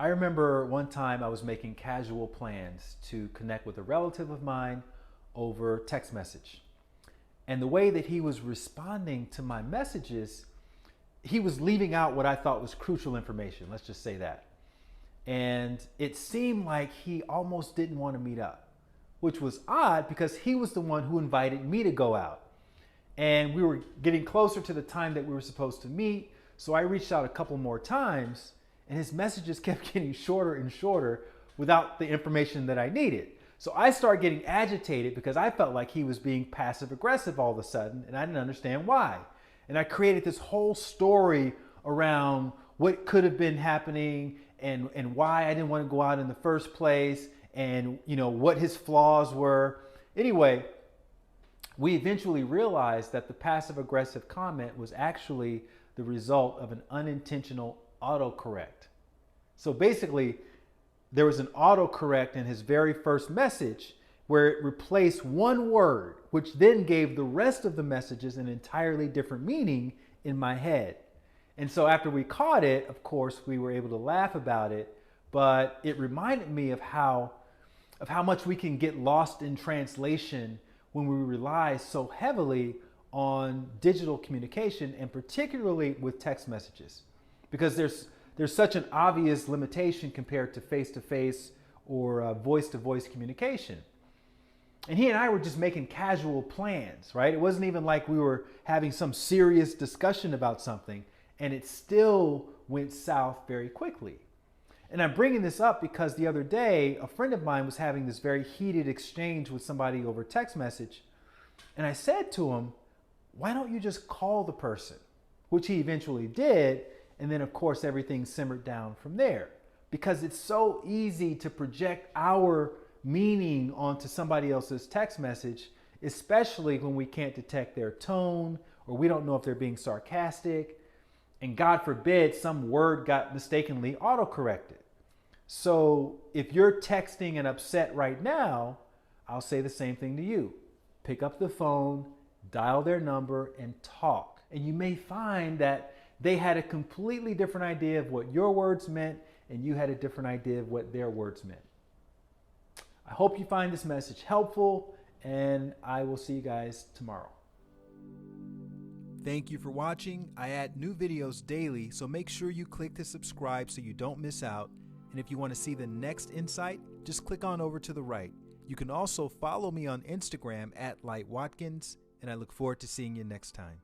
I remember one time I was making casual plans to connect with a relative of mine over text message. And the way that he was responding to my messages, he was leaving out what I thought was crucial information. Let's just say that. And it seemed like he almost didn't want to meet up, which was odd because he was the one who invited me to go out. And we were getting closer to the time that we were supposed to meet. So I reached out a couple more times and his messages kept getting shorter and shorter without the information that I needed. So I started getting agitated because I felt like he was being passive aggressive all of a sudden and I didn't understand why. And I created this whole story around what could have been happening and why I didn't want to go out in the first place and what his flaws were. Anyway, we eventually realized that the passive aggressive comment was actually the result of an unintentional autocorrect. So basically, there was an autocorrect in his very first message where it replaced one word, which then gave the rest of the messages an entirely different meaning in my head. And so after we caught it, of course, we were able to laugh about it, but it reminded me of how much we can get lost in translation when we rely so heavily on digital communication and particularly with text messages, because there's such an obvious limitation compared to face-to-face or voice-to-voice communication. And he and I were just making casual plans, right? It wasn't even like we were having some serious discussion about something, and it still went south very quickly. And I'm bringing this up because the other day, a friend of mine was having this very heated exchange with somebody over text message. And I said to him, why don't you just call the person? Which he eventually did. And then of course, everything simmered down from there because it's so easy to project our meaning onto somebody else's text message, especially when we can't detect their tone or we don't know if they're being sarcastic. And God forbid some word got mistakenly autocorrected. So if you're texting and upset right now, I'll say the same thing to you. Pick up the phone, dial their number, and talk. And you may find that they had a completely different idea of what your words meant, and you had a different idea of what their words meant. I hope you find this message helpful, and I will see you guys tomorrow. Thank you for watching. I add new videos daily, so make sure you click to subscribe so you don't miss out. And if you want to see the next insight, just click on over to the right. You can also follow me on Instagram @LightWatkins, and I look forward to seeing you next time.